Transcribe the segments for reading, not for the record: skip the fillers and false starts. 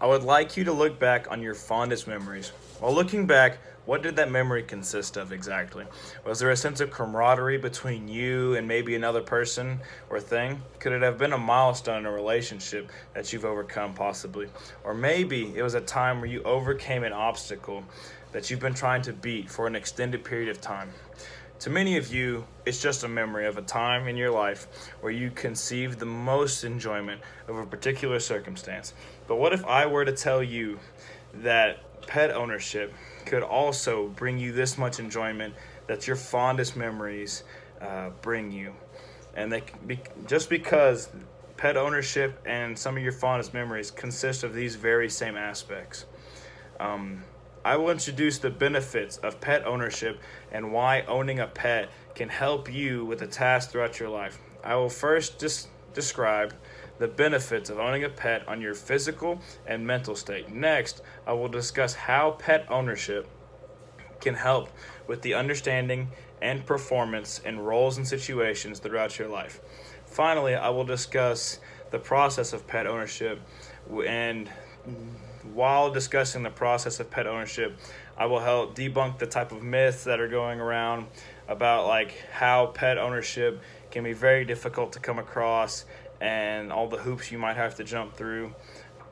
I would like you to look back on your fondest memories. While looking back, what did that memory consist of exactly? Was there a sense of camaraderie between you and maybe another person or thing? Could it have been a milestone in a relationship that you've overcome, possibly? Or maybe it was a time where you overcame an obstacle that you've been trying to beat for an extended period of time. To many of you, it's just a memory of a time in your life where you conceived the most enjoyment of a particular circumstance. But what if I were to tell you that pet ownership could also bring you this much enjoyment that your fondest memories bring you? And just because pet ownership and some of your fondest memories consist of these very same aspects. I will introduce the benefits of pet ownership and why owning a pet can help you with a task throughout your life. I will first describe the benefits of owning a pet on your physical and mental state. Next, I will discuss how pet ownership can help with the understanding and performance in roles and situations throughout your life. Finally, I will discuss the process of pet ownership, and while discussing the process of pet ownership, I will help debunk the type of myths that are going around about like how pet ownership can be very difficult to come across and all the hoops you might have to jump through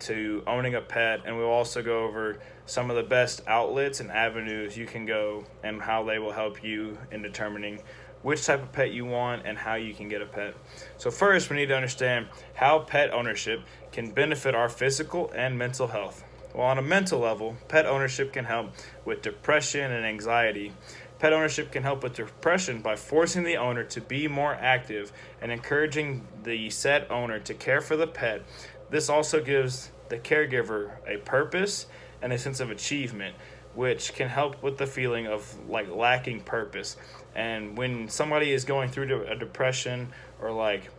to owning a pet. And we'll also go over some of the best outlets and avenues you can go and how they will help you in determining which type of pet you want and how you can get a pet. So first, we need to understand how pet ownership can benefit our physical and mental health. Well, on a mental level, pet ownership can help with depression and anxiety. Pet ownership can help with depression by forcing the owner to be more active and encouraging the said owner to care for the pet. This also gives the caregiver a purpose and a sense of achievement, which can help with the feeling of like lacking purpose. And when somebody is going through a depression or like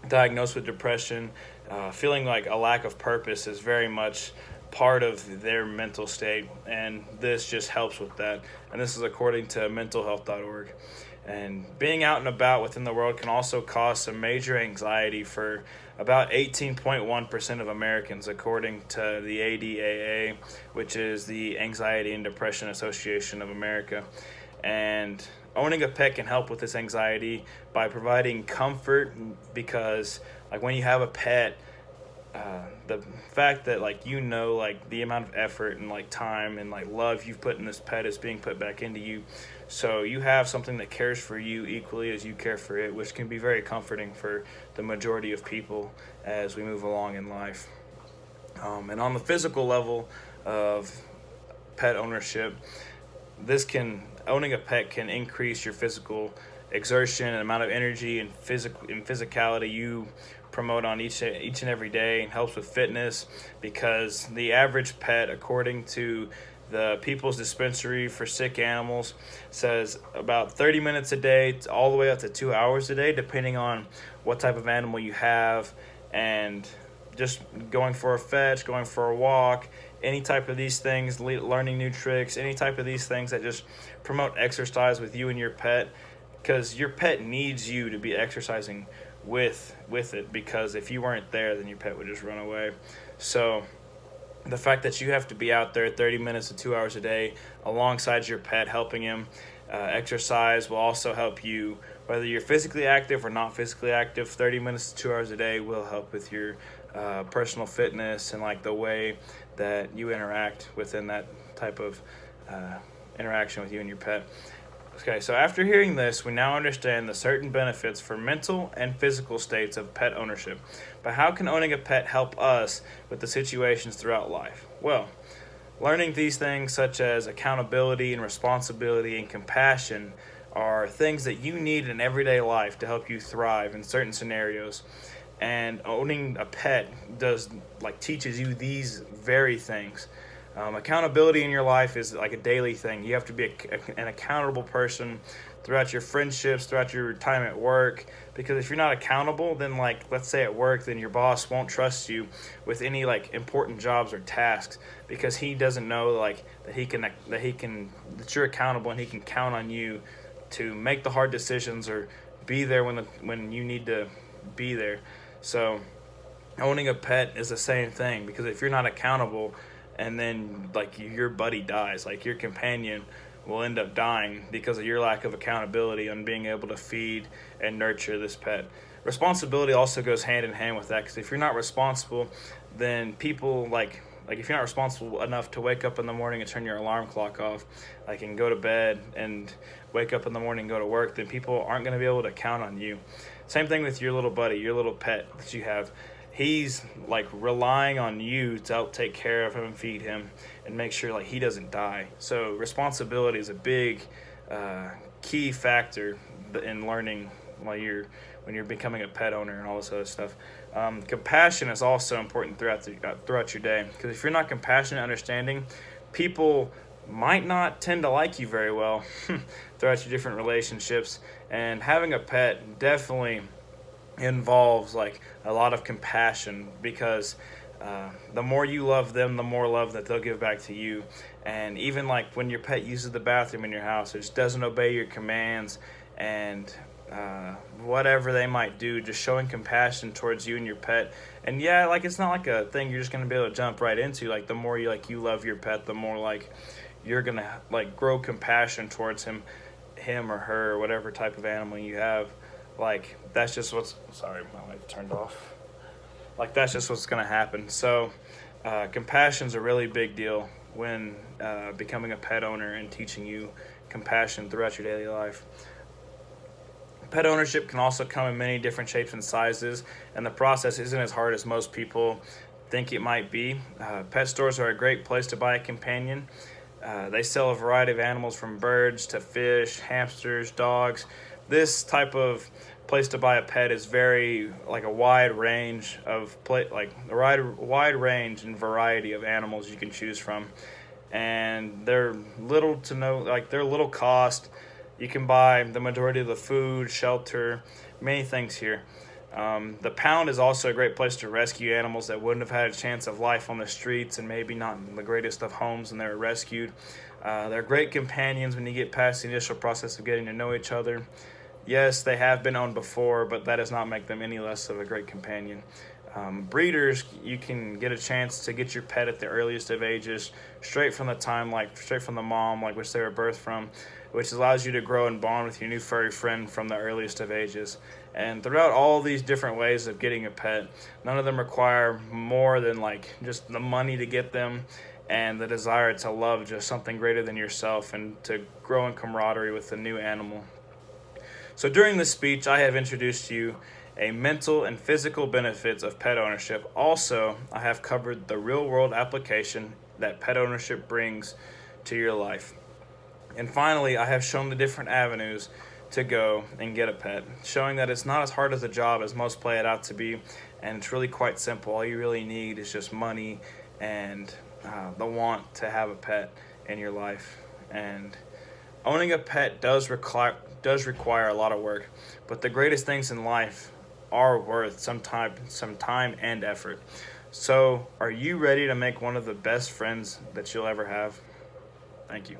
diagnosed with depression, feeling like a lack of purpose is very much part of their mental state, and this just helps with that. And this is according to mentalhealth.org. And being out and about within the world can also cause some major anxiety for about 18.1% of Americans, according to the ADAA, which is the Anxiety and Depression Association of America. And owning a pet can help with this anxiety by providing comfort, because like when you have a pet, the fact that like like the amount of effort and like time and like love you've put in this pet is being put back into you, so you have something that cares for you equally as you care for it, which can be very comforting for the majority of people as we move along in life. And on the physical level of pet ownership, owning a pet can increase your physical exertion and amount of energy and physicality you promote on each and every day, and helps with fitness, because the average pet, according to the People's Dispensary for Sick Animals, says about 30 minutes a day all the way up to 2 hours a day, depending on what type of animal you have, and just going for a fetch, going for a walk, any type of these things, learning new tricks, any type of these things that just promote exercise with you and your pet, because your pet needs you to be exercising with it, because if you weren't there, then your pet would just run away. So the fact that you have to be out there 30 minutes to 2 hours a day alongside your pet, helping him exercise, will also help you, whether you're physically active or not physically active. 30 minutes to 2 hours a day will help with your personal fitness and like the way that you interact within that type of interaction with you and your pet. Okay, so after hearing this, we now understand the certain benefits for mental and physical states of pet ownership. But how can owning a pet help us with the situations throughout life? Well, learning these things such as accountability and responsibility and compassion are things that you need in everyday life to help you thrive in certain scenarios. And owning a pet teaches you these very things. Accountability in your life is like a daily thing. You have to be an accountable person throughout your friendships, throughout your time at work, because if you're not accountable, then like let's say at work, then your boss won't trust you with any like important jobs or tasks, because he doesn't know like that you're accountable and he can count on you to make the hard decisions or be there when you need to be there. So owning a pet is the same thing, because if you're not accountable and then like your buddy dies, like your companion will end up dying because of your lack of accountability on being able to feed and nurture this pet. Responsibility also goes hand in hand with that, because if you're not responsible, then people like if you're not responsible enough to wake up in the morning and turn your alarm clock off, like, and go to bed and wake up in the morning and go to work, then people aren't going to be able to count on you. Same thing with your little buddy, your little pet that you have. He's like relying on you to help take care of him and feed him and make sure like he doesn't die. So responsibility is a big key factor in learning while you're when you're becoming a pet owner and all this other stuff. Compassion is also important throughout your day, because if you're not compassionate and understanding, people might not tend to like you very well throughout your different relationships. And having a pet definitely involves like a lot of compassion, because the more you love them, the more love that they'll give back to you. And even like when your pet uses the bathroom in your house, it just doesn't obey your commands, and whatever they might do, just showing compassion towards you and your pet. And yeah, like, it's not like a thing you're just gonna be able to jump right into. Like, the more you love your pet, the more like you're gonna like grow compassion towards him or her, or whatever type of animal you have. Like, that's just what's, sorry, my light turned off. Like, that's just what's gonna happen. So compassion's a really big deal when becoming a pet owner and teaching you compassion throughout your daily life. Pet ownership can also come in many different shapes and sizes, and the process isn't as hard as most people think it might be. Pet stores are a great place to buy a companion. They sell a variety of animals, from birds to fish, hamsters, dogs. This type of place to buy a pet is very like a wide range and variety of animals you can choose from, and they're little to no, like, they're little cost. You can buy the majority of the food, shelter, many things here. The pound is also a great place to rescue animals that wouldn't have had a chance of life on the streets, and maybe not in the greatest of homes, and they're rescued. They're great companions when you get past the initial process of getting to know each other. Yes, they have been owned before, but that does not make them any less of a great companion. Breeders, you can get a chance to get your pet at the earliest of ages, straight from the mom, like which they were birthed from, which allows you to grow and bond with your new furry friend from the earliest of ages. And throughout all these different ways of getting a pet, none of them require more than like just the money to get them, and the desire to love just something greater than yourself, and to grow in camaraderie with the new animal. So during this speech, I have introduced to you a mental and physical benefits of pet ownership. Also, I have covered the real-world application that pet ownership brings to your life. And finally, I have shown the different avenues to go and get a pet, showing that it's not as hard as a job as most play it out to be, and it's really quite simple. All you really need is just money and the want to have a pet in your life. And owning a pet does require a lot of work, but the greatest things in life are worth some time and effort. So, are you ready to make one of the best friends that you'll ever have? Thank you.